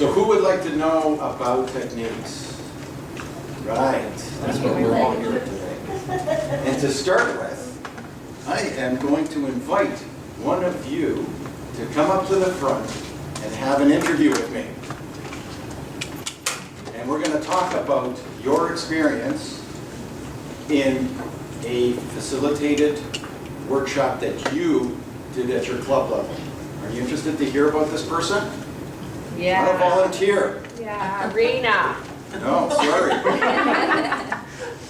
So who would like to know about techniques? Right, that's what we're all here today. And to start with, I am going to invite one of you to come up to the front and have an interview with me. And we're going to talk about your experience in a facilitated workshop that you did at your club level. Are you interested to hear about this person? Yeah. Not a volunteer. Yeah, Rena. No, sorry.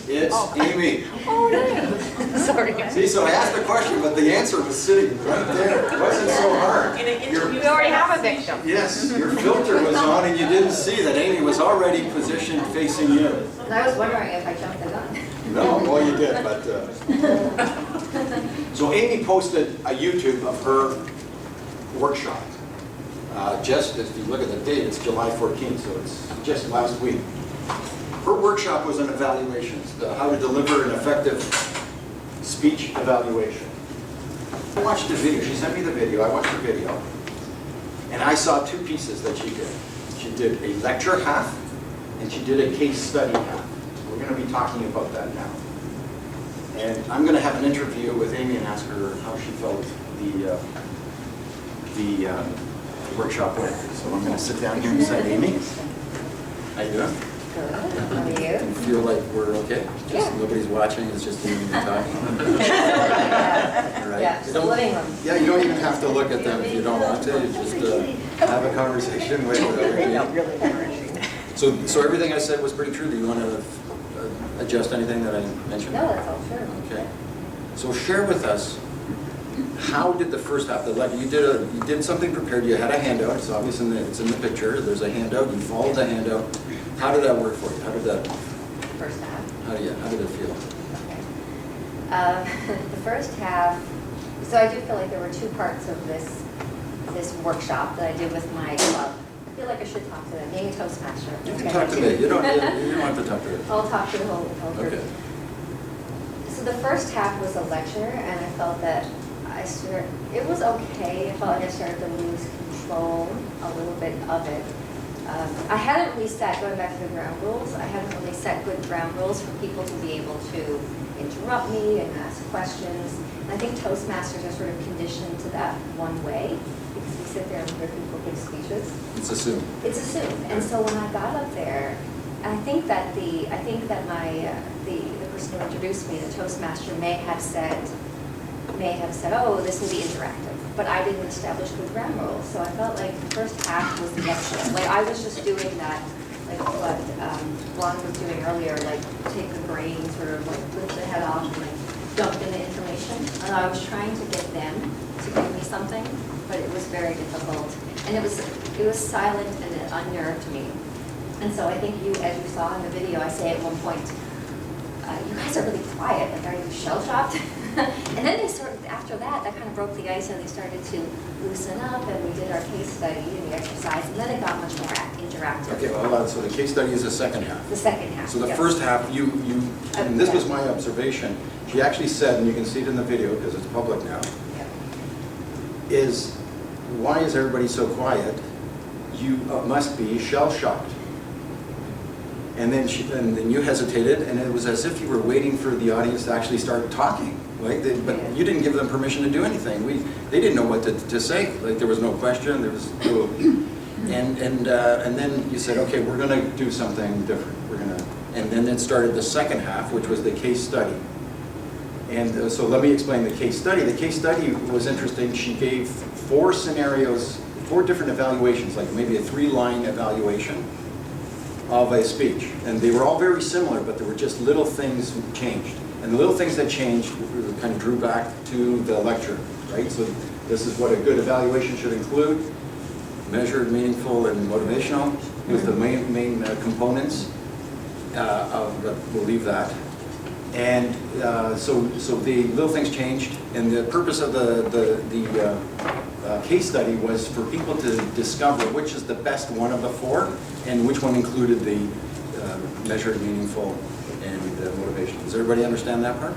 It's Amy. Oh, no. Sorry. See, so I asked the question, but the answer was sitting right there. It wasn't so hard. We already have a victim. Yes, your filter was on and you didn't see that Amy was already positioned facing you. I was wondering if I jumped the gun. No, well you did, but... So Amy posted a YouTube of her workshop. Just if you look at the date, it's July 14th, so it's just last week. Her workshop was on evaluations, how to deliver an effective speech evaluation. I watched the video, she sent me the video, I watched the video, and I saw two pieces that she did. She did a lecture half, and she did a case study half. We're going to be talking about that now. And I'm going to have an interview with Amy and ask her how she felt the workshop went. So I'm going to sit down here beside Amy. How you doing? Good. How are you? Do you feel like we're okay? Just Yeah. nobody's watching, it's just Amy and talking? Yeah. All right. Yeah, You the don't- living room. Yeah, you don't even have to look at them if you don't want to. You just have a conversation with them. So everything I said was pretty true. Do you want to adjust anything that I mentioned? No, that's all true. Okay. So share with us, how did the first half, you did something prepared, you had a handout, it's obvious it's in the picture, there's a handout, you followed the handout. How did that work for you? How did that, First half. how did it feel? Okay. The first half, so I do feel like there were two parts of this workshop that I did with my club. I feel like I should talk to them, being a Toastmaster. You can talk to me, you don't have to talk to her. I'll talk to the whole group. Okay. So the first half was a lecture, and I felt that it was okay. I felt like I started to lose control a little bit of it. I hadn't really set, going back to the ground rules, I hadn't really set good ground rules for people to be able to interrupt me and ask questions. And I think Toastmasters are sort of conditioned to that one way, because we sit there and hear people give speeches. It's assumed. It's assumed. And so when I got up there, I think that the person who introduced me, the Toastmaster, may have said, oh, this will be interactive. But I didn't establish good ground rules. So I felt like the first half was lecture. Like I was just doing that, like what Juan was doing earlier, like take the brain, sort of like lift the head off and like dump in the information. And I was trying to get them to give me something, but it was very difficult. And it was silent and it unnerved me. And so I think as you saw in the video, I say at one point, you guys are really quiet. Like, are you shell-shocked? And then after that kind of broke the ice and they started to loosen up and we did our case study and the exercise and then it got much more interactive. Okay, well, hold on. So the case study is the second half. The second half. So the yes. first half, and this was my observation, she actually said, and you can see it in the video because it's public now, is why is everybody so quiet? You must be shell-shocked. And then you hesitated, and it was as if you were waiting for the audience to actually start talking. Like but you didn't give them permission to do anything. They didn't know what to say. Like there was no question. There was no, and then you said, okay, we're going to do something different. And then it started the second half, which was the case study. And so let me explain the case study. The case study was interesting. She gave 4 scenarios, 4 different evaluations, like maybe a 3-line evaluation of a speech. And they were all very similar, but there were just little things changed. And the little things that changed kind of drew back to the lecture, right? So this is what a good evaluation should include. Measured, meaningful, and motivational was the main components. We'll leave that. And so the little things changed, and the purpose of the case study was for people to discover which is the best one of the 4, and which one included the measured, meaningful, and motivational. Does everybody understand that part?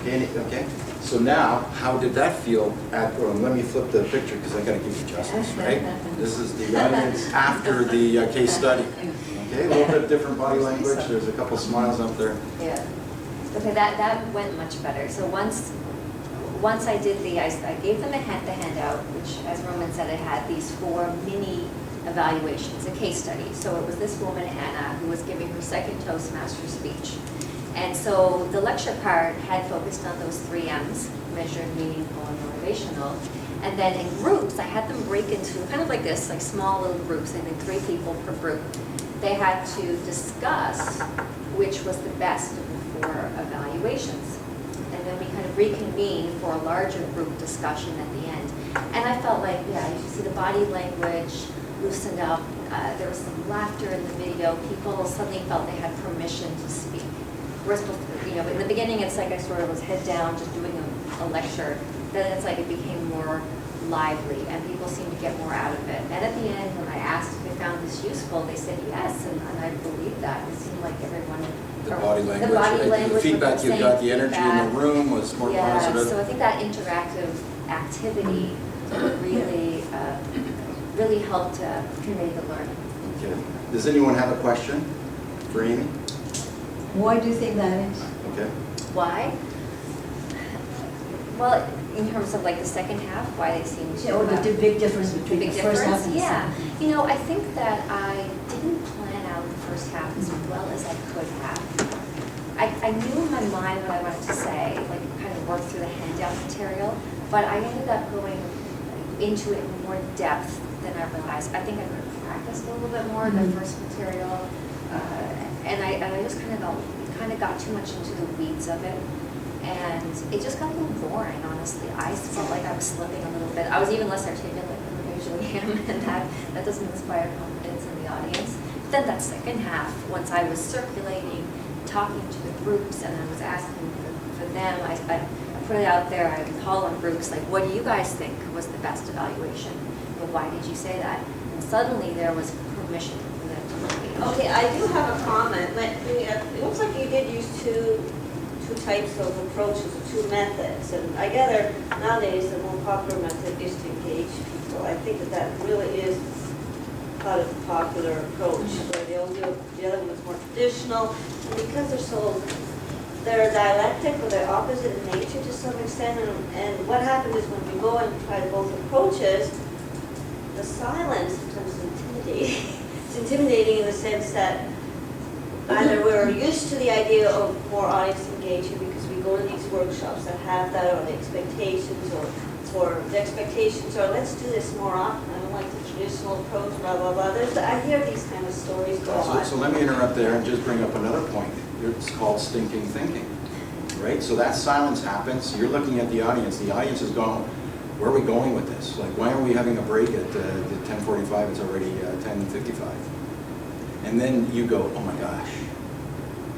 Okay. So now, how did that feel at, well, let me flip the picture because I got to give you justice, right? This is the audience after the case study. Okay, a little bit different body language. There's a couple smiles up there. Yeah. Okay, that went much better. So once I did I gave them the handout, which, as Roman said, it had these 4 mini evaluations, a case study. So it was this woman, Anna, who was giving her second Toastmaster speech. And so the lecture part had focused on those 3 M's, measured, meaningful, and motivational. And then in groups, I had them break into kind of like this, like small little groups, I think 3 people per group. They had to discuss which was the best of the 4 evaluations. And then we kind of reconvened for a larger group discussion at the end. And I felt like, yeah, you could see the body language loosened up. There was some laughter in the video. People suddenly felt they had permission to speak. Whereas, in the beginning, it's like I sort of was head down, just doing a lecture. Then it's like it became more lively, and people seemed to get more out of it. And at the end, when I asked if they found this useful, they said yes, and I believed that. It seemed like everyone... The body language, the body right? language, The feedback you got, the energy in the room was more positive. So I think that interactive activity really helped convey the learning. Okay. Does anyone have a question for Amy? Why do you think that is? Okay. Why? Well, in terms of like the second half, why they seem to... Or the big difference between the first half and the Yeah. second? I think that I didn't plan out the first half as well as I could have. I knew in my mind what I wanted to say, like kind of work through the handout material, but I ended up going into it in more depth than I realized. I think I could have practiced a little bit more the first material, and I just kind of got too much into the weeds of it. And it just got a little boring, honestly. I felt like I was slipping a little bit. I was even less articulate than I usually am, and that doesn't inspire confidence in the audience. But then that second half, once I was circulating, talking to the groups, and I was asking for them, I put it out there, I would call on groups, like, what do you guys think was the best evaluation? But why did you say that? And suddenly there was permission for them to engage. Okay, I do have a comment. It looks like you did use two types of approaches, 2 methods. And I gather nowadays the more popular method is to engage people. I think that really is part of the popular approach, where the other one is more traditional. And because they're dialectic or they're opposite in nature to some extent, and what happens is when we go and try both approaches, the silence becomes intimidating. It's intimidating in the sense that either we're used to the idea of more audience engagement because we go to these workshops that have that, or the expectations, or the expectations are, let's do this more often. I don't like the traditional approach, blah, blah, blah. I hear these kind of stories go on. So let me interrupt there and just bring up another point. It's called stinking thinking, right? So that silence happens. You're looking at the audience. The audience is going, where are we going with this? Like, why are we having a break at 10:45? It's already 10:55. And then you go, oh my gosh,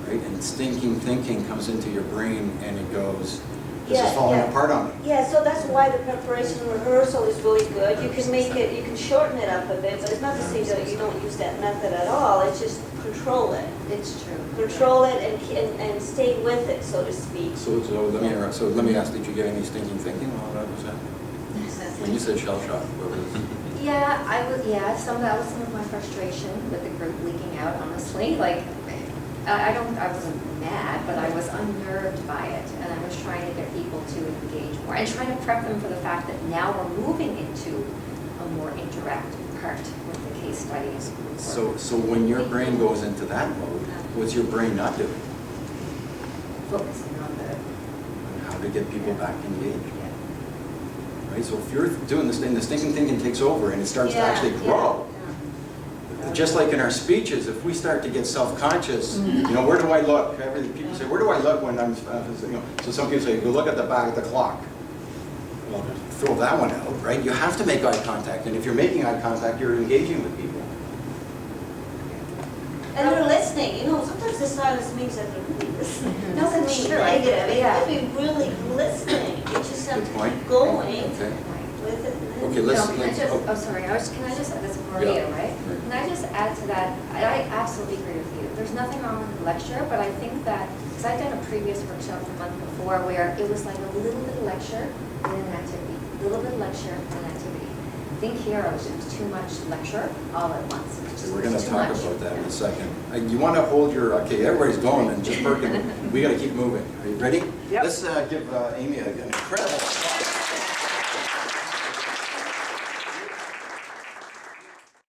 right? And stinking thinking comes into your brain and it goes, this is falling apart on me. Yeah, so that's why the preparation and rehearsal is really good. You can shorten it up a bit, but it's not to say that you don't use that method at all. It's just control it. It's true. Control it and stay with it, so to speak. So let me interrupt. So let me ask, did you get any stinking thinking while that was happening? When you said shell shock, what was it? Yeah, that was some of my frustration with the group leaking out, honestly. Like, I wasn't mad, but I was unnerved by it, and I was trying to get people to engage more, and trying to prep them for the fact that now we're moving into a more interactive part with the case studies. So when your brain goes into that mode, what's your brain not doing? Focusing on How to get people back engaged. Right? So if you're doing this thing, the stinking thinking takes over and it starts to actually grow. Just like in our speeches, if we start to get self-conscious, where do I look? People say, where do I look when I'm, so some people say, go look at the back of the clock. Well, throw that one out, right? You have to make eye contact, and if you're making eye contact, you're engaging with people. And they're listening. Sometimes the silence means that they're really listening. It doesn't mean true. negative. It Yeah. could be really listening. It's just Good point. going. Okay. with it. and then- Okay, let's, No, can I let's, just, oh, oh, sorry, can I just, that's Yeah. Maria, right? Right. Can I just add to that? I absolutely agree with you. There's nothing wrong with the lecture, but I think that, because I've done a previous workshop the month before where it was like a little bit of lecture and an activity, a little bit of lecture and an activity. I think here it was too much lecture all at once. It was just we're gonna too talk much. about that in a second. You wanna hold your, okay, everybody's going and just perking, we gotta keep moving. Are you ready? Yep. Let's give Amy an incredible applause.